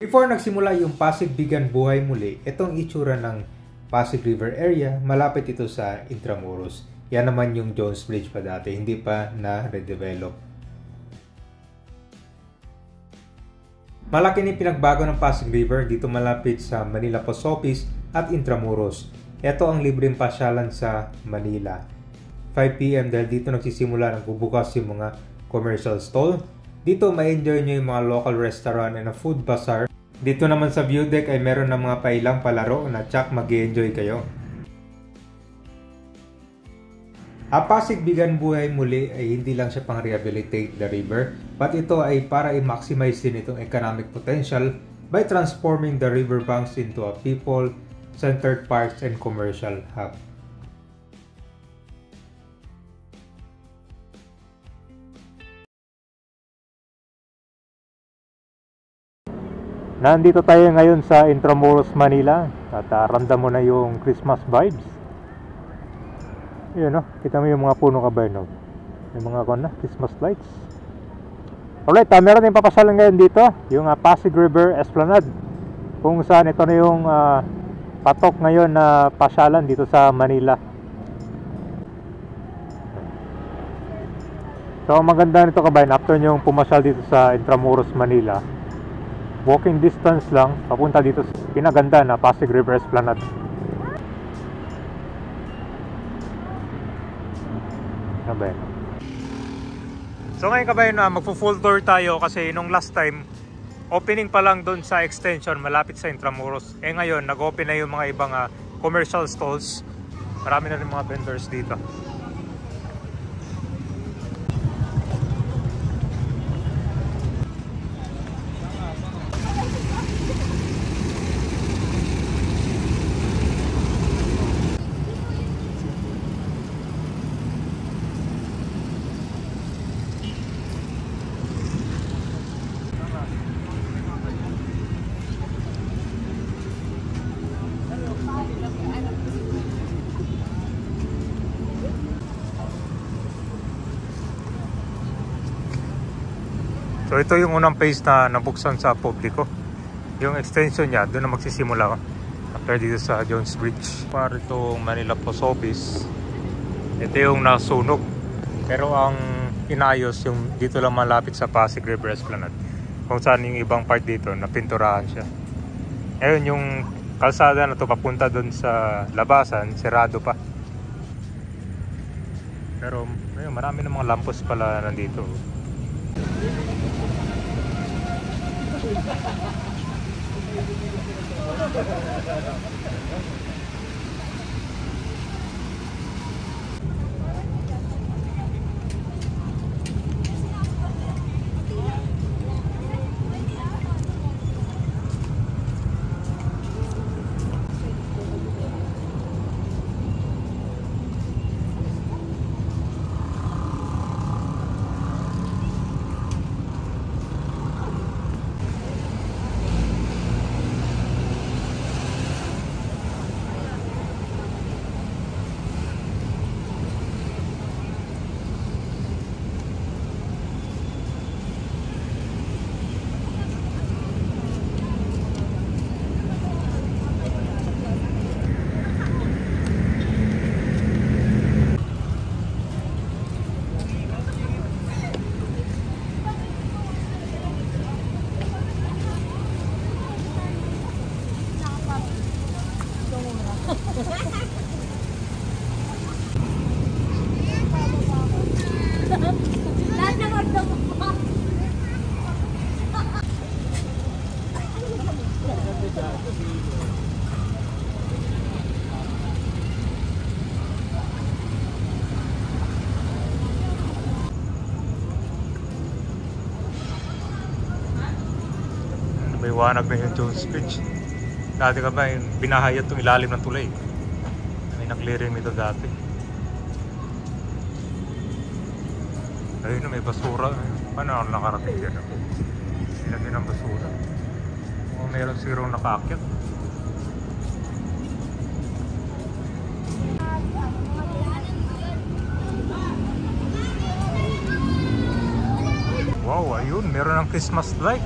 Before nagsimula yung Pasig Bigan Buhay Muli, itong itsura ng Pasig River area, malapit ito sa Intramuros. Yan naman yung Jones Bridge pa dati, hindi pa na-redevelop. Malaki ni pinagbago ng Pasig River dito malapit sa Manila Post Office at Intramuros. Ito ang libreng pasyalan sa Manila. 5 PM dahil dito nagsisimula ng bubukas yung mga commercial stall. Dito ma-enjoy nyo yung mga local restaurant and a food bazaar. Dito naman sa view deck ay meron ng mga pailang palaro na tsak mag-enjoy kayo. Ang Pasig Bigan Buhay Muli ay hindi lang siya pang rehabilitate the river, but ito ay para i-maximize din itong economic potential by transforming the riverbanks into a people-centered parks and commercial hub. Nandito tayo ngayon sa Intramuros, Manila at ramdam mo na yung Christmas vibes. Yun, no? Kita mo yung mga puno kabayan, no? Yung mga Christmas lights. Alright, meron tayong papasalan ngayon dito, yung Pasig River Esplanade, kung saan ito na yung patok ngayon na pasyalan dito sa Manila. So ang maganda nito kabayan, after nyo pumasyal dito sa Intramuros, Manila, walking distance lang papunta dito sa pinaganda na Pasig River Esplanade. So ngayon kabayan, magpo-full tour tayo kasi nung last time opening pa lang doon sa extension malapit sa Intramuros. Ngayon nag-open na yung mga ibang commercial stalls. Marami na rin mga vendors dito. So ito yung unang phase na nabuksan sa publiko. Yung extension niya, doon na magsisimula after dito sa Jones Bridge. Para itong Manila Post Office, ito yung nasunog. Pero ang inayos yung dito lang malapit sa Pasig River Esplanade. Kung saan yung ibang part dito, napinturahan siya. Ngayon yung kalsada na to papunta doon sa labasan, sirado pa. Pero ayun, marami ng mga lampos pala nandito. May wanag na yung Jones Bridge. Dati ka ba yung binahayat itong ilalim ng tulay. May na-clearing nito dati. Ayun na, may basura. Paano ako nakarating dyan? Nilagyan ng basura. O meron sigurong nakaakyat. Wow, ayun, meron ng Christmas light.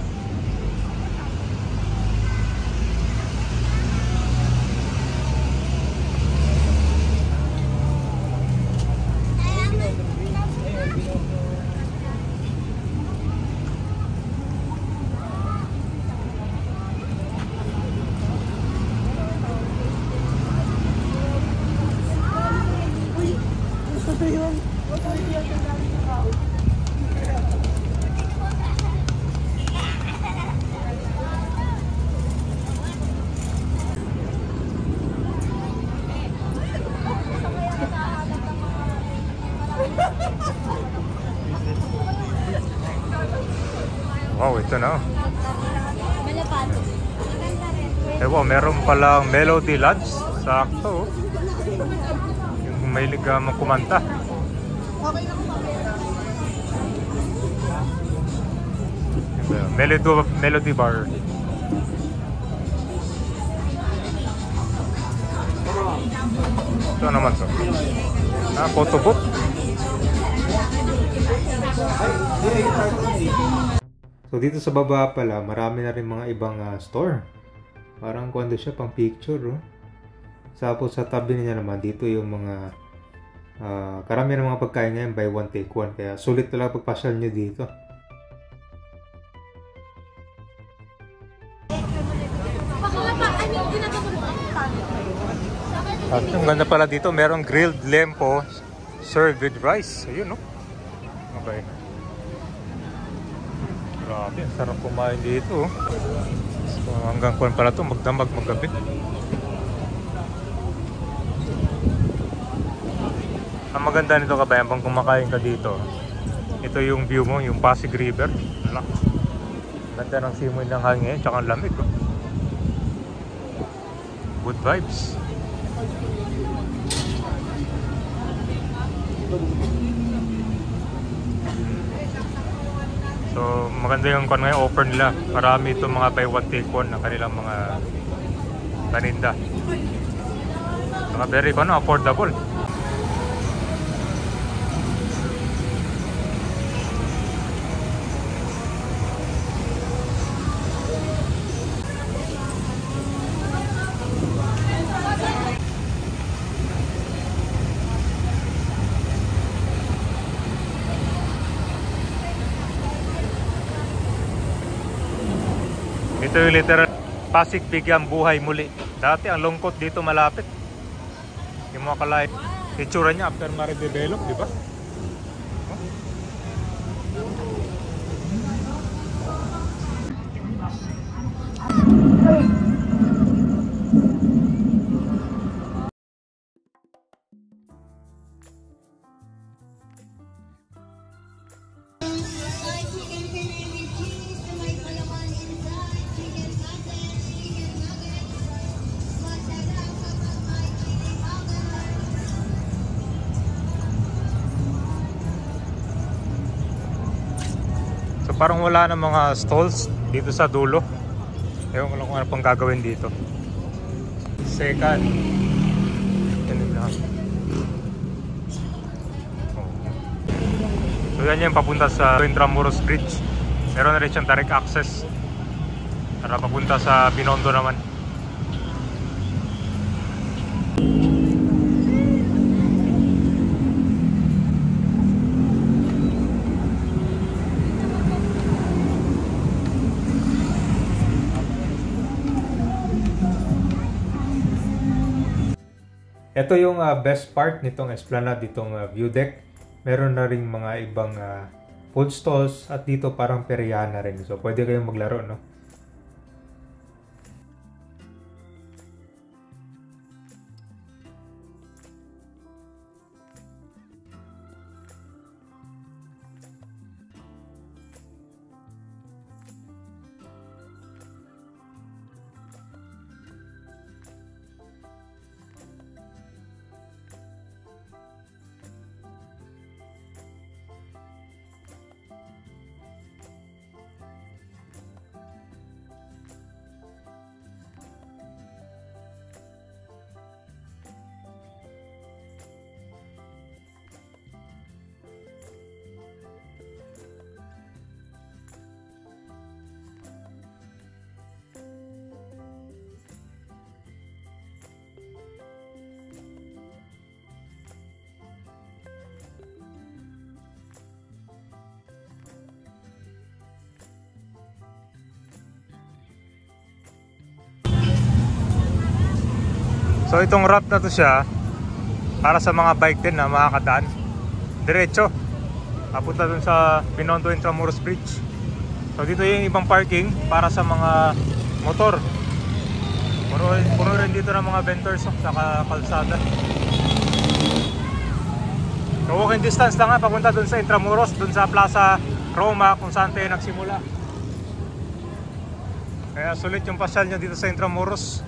Ito na. Malapatos. Ewan, meron palang Melody Lodge. Sakto. Yung mahilig kumanta. Melody Bar. Ito naman to. Photo booth. So dito sa baba pala, marami na rin mga ibang store. Parang kuwando siya pang picture. Oh. Tapos sa tabi niya naman, dito yung mga karamihan ng mga pagkain ngayon buy one take one. Kaya sulit talaga pagpasyal nyo dito. At yung ganda pala dito, merong grilled lempo served with rice. Ayun, no? Okay. Grabe, ang sarap kumain dito. So, hanggang kuwan pala ito, magdamag, maggabi. Ang maganda nito kabayan, pang kumakain ka dito, ito yung view mo, yung Pasig River. Ganda ng simoy ng hangin, tsaka ang lamig. Oh. Good vibes. So maganda yung ngayon offer nila. Marami itong mga buy one take one ng kanilang mga paninda. Mga very affordable. Ito yung literal Pasig Bigyang buhay muli. Dati ang lungkot dito malapit. Yung mga kalay, itsura niya after ma-redevelop, di ba? So parang wala na mga stalls dito sa dulo. Ewan ko lang kung ano pang gagawin dito. Second. So yan yung papunta sa Intramuros Bridge. Meron na rin siyang direct access para papunta sa Binondo naman. Ito yung best part nitong Esplanade, ditong view deck. Meron na ring mga ibang food stalls at dito parang peryahan na rin. So pwede kayong maglaro, no? So itong route na to siya para sa mga bike din na makakadaan. Diretso. Papunta dun sa Binondo Intramuros Bridge. So dito yung ibang parking para sa mga motor. Puro rin dito ng mga vendors sa kalsada. So walking distance lang nga papunta dun sa Intramuros, dun sa Plaza Roma kung saan tayo nagsimula. Kaya sulit yung pasyal nyo dito sa Intramuros.